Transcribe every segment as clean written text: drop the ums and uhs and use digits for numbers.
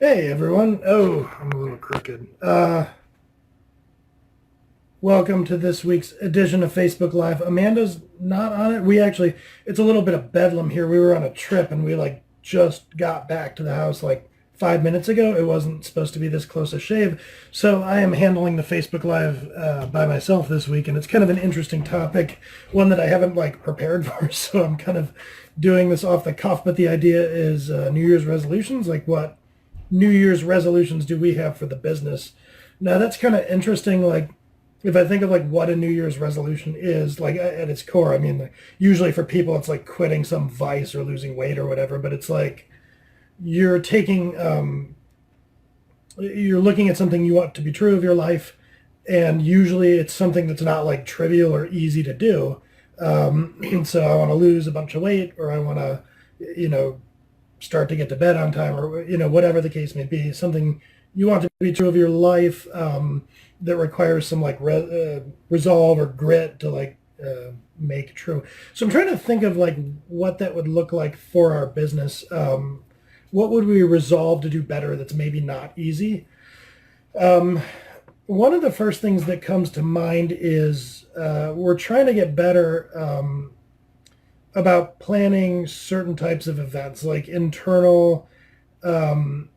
Hey everyone. Oh, I'm a little crooked. Welcome to this week's edition of Facebook Live. Amanda's not on it. It's a little bit of bedlam here. We were on a trip and we just got back to the house like 5 minutes ago. It wasn't supposed to be this close a shave. So I am handling the Facebook Live by myself this week, and it's kind of an interesting topic, one that I haven't prepared for. So I'm kind of doing this off the cuff. But the idea is New Year's resolutions, like what New Year's resolutions do we have for the business? Now that's kind of interesting. Like if I think of what a New Year's resolution is, like at its core, I mean, usually for people it's like quitting some vice or losing weight or whatever. But it's like you're taking, you're looking at something you want to be true of your life, and usually it's something that's not like trivial or easy to do. And so I want to lose a bunch of weight, or I want to, you know, start to get to bed on time, or whatever the case may be, something you want to be true of your life, that requires some resolve or grit to make true. So I'm trying to think of what that would look like for our business. What would we resolve to do better that's maybe not easy? One of the first things that comes to mind is we're trying to get better about planning certain types of events, like internal. Um,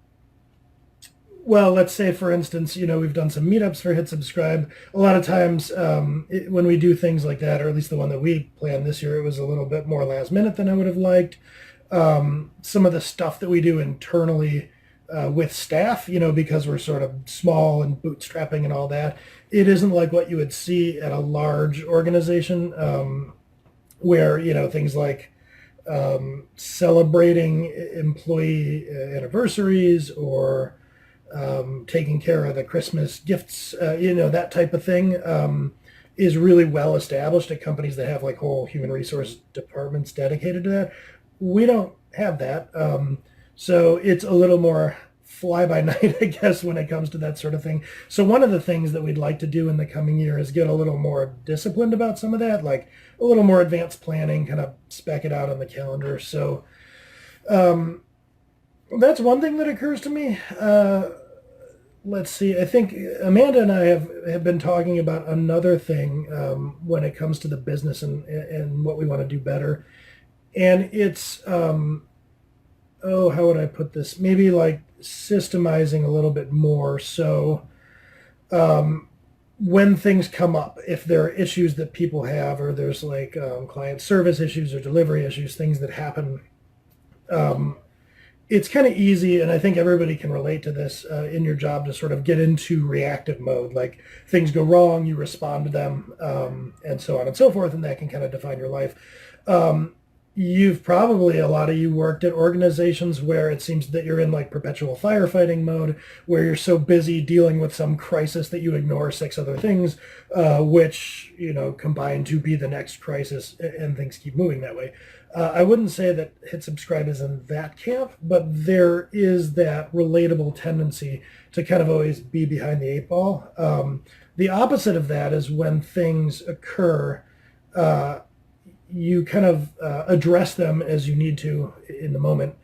well, let's say, for instance, we've done some meetups for Hit Subscribe. A lot of times, when we do things like that, or at least the one that we planned this year, it was a little bit more last minute than I would have liked. Some of the stuff that we do internally with staff, because we're sort of small and bootstrapping and all that, it isn't like what you would see at a large organization. Where things like celebrating employee anniversaries, or taking care of the Christmas gifts, that type of thing, is really well established at companies that have whole human resource departments dedicated to that. We don't have that, so it's a little more fly by night, I guess, when it comes to that sort of thing. So one of the things that we'd like to do in the coming year is get a little more disciplined about some of that, like a little more advanced planning, kind of spec it out on the calendar. So that's one thing that occurs to me. Let's see. I think Amanda and I have been talking about another thing when it comes to the business and what we want to do better. And it's, how would I put this? Maybe systemizing a little bit more. So when things come up, if there are issues that people have, or there's client service issues or delivery issues, things that happen, it's kind of easy, and I think everybody can relate to this in your job, to sort of get into reactive mode. Like things go wrong, you respond to them, and so on and so forth, and that can kind of define your life. You've probably, a lot of you, worked at organizations where it seems that you're in perpetual firefighting mode, where you're so busy dealing with some crisis that you ignore six other things, which combine to be the next crisis, and things keep moving that way. I wouldn't say that Hit Subscribe is in that camp, but there is that relatable tendency to kind of always be behind the eight ball. The opposite of that is when things occur, you kind of address them as you need to in the moment,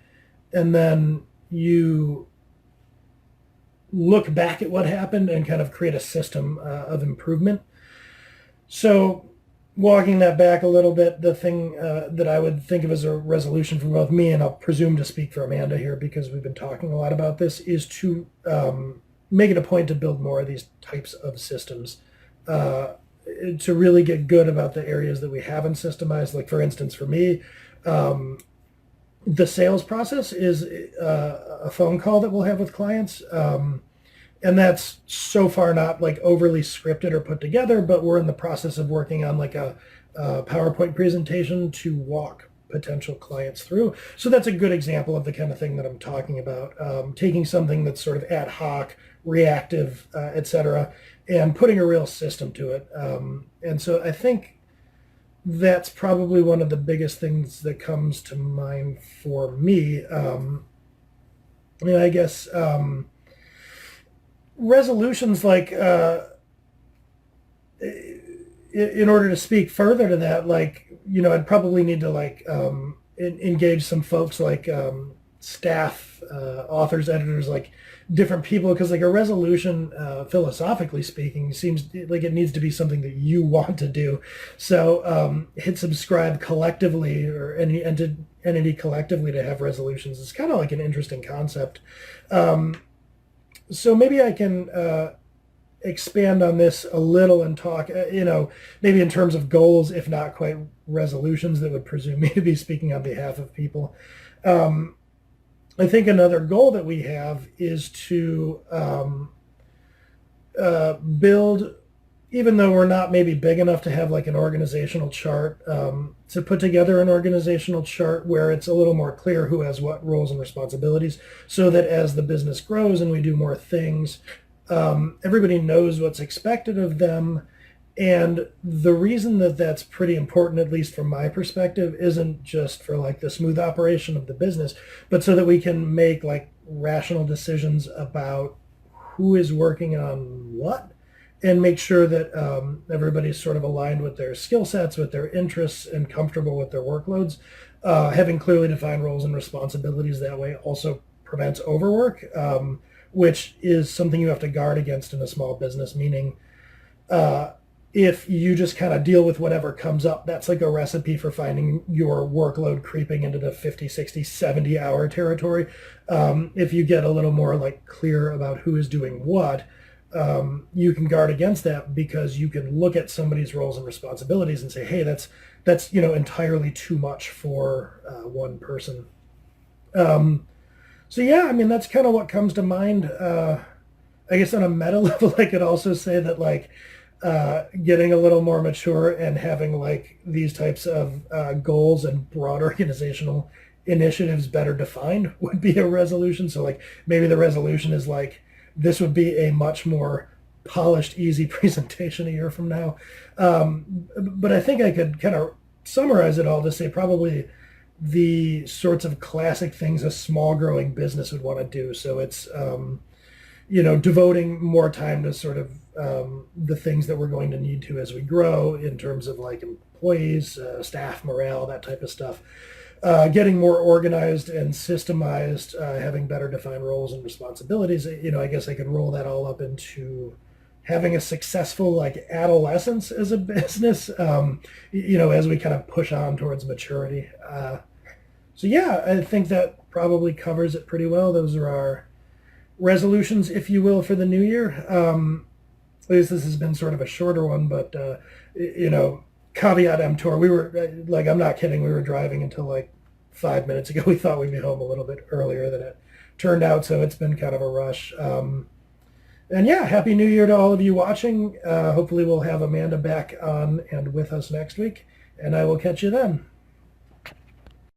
and then you look back at what happened and kind of create a system of improvement. So walking that back a little bit, the thing that I would think of as a resolution for both me, and I'll presume to speak for Amanda here because we've been talking a lot about this, is to make it a point to build more of these types of systems, to really get good about the areas that we haven't systemized. Like, for instance, for me, the sales process is a phone call that we'll have with clients. And that's so far not overly scripted or put together, but we're in the process of working on a PowerPoint presentation to walk potential clients through. So that's a good example of the kind of thing that I'm talking about, taking something that's sort of ad hoc, reactive, etc., and putting a real system to it. And so I think that's probably one of the biggest things that comes to mind for me. I guess resolutions, in order to speak further to that, I'd probably need to engage some folks staff, authors, editors, like different people, because like a resolution, philosophically speaking, seems like it needs to be something that you want to do. So hit subscribe collectively, or any entity collectively, to have resolutions. It's kind of like an interesting concept. So maybe I can expand on this a little and talk, maybe in terms of goals, if not quite resolutions. That would presume me to be speaking on behalf of people. I think another goal that we have is to build, even though we're not maybe big enough to have like an organizational chart, to put together an organizational chart where it's a little more clear who has what roles and responsibilities, so that as the business grows and we do more things, everybody knows what's expected of them. And the reason that that's pretty important, at least from my perspective, isn't just for like the smooth operation of the business, but so that we can make like rational decisions about who is working on what, and make sure that everybody's sort of aligned with their skill sets, with their interests, and comfortable with their workloads. Having clearly defined roles and responsibilities that way also prevents overwork, which is something you have to guard against in a small business, meaning if you just kind of deal with whatever comes up, that's like a recipe for finding your workload creeping into the 50, 60, 70 hour territory. If you get a little more like clear about who is doing what, you can guard against that, because you can look at somebody's roles and responsibilities and say, hey, that's entirely too much for one person. So yeah, I mean, that's kind of what comes to mind. I guess on a meta level, I could also say that like getting a little more mature and having like these types of goals and broad organizational initiatives better defined would be a resolution. So like maybe the resolution is like, this would be a much more polished, easy presentation a year from now. But I think I could kind of summarize it all to say probably the sorts of classic things a small growing business would want to do. So it's devoting more time to sort of the things that we're going to need to as we grow, in terms of like employees, staff morale, that type of stuff. Getting more organized and systemized, having better defined roles and responsibilities. I guess I could roll that all up into having a successful like adolescence as a business, as we kind of push on towards maturity. So yeah, I think that probably covers it pretty well. Those are our resolutions, if you will, for the new year. At least this has been sort of a shorter one, but caveat emptor, we were like, I'm not kidding, we were driving until like 5 minutes ago. We thought we'd be home a little bit earlier than it turned out, so it's been kind of a rush. And yeah, happy new year to all of you watching. Hopefully we'll have Amanda back on and with us next week, and I will catch you then.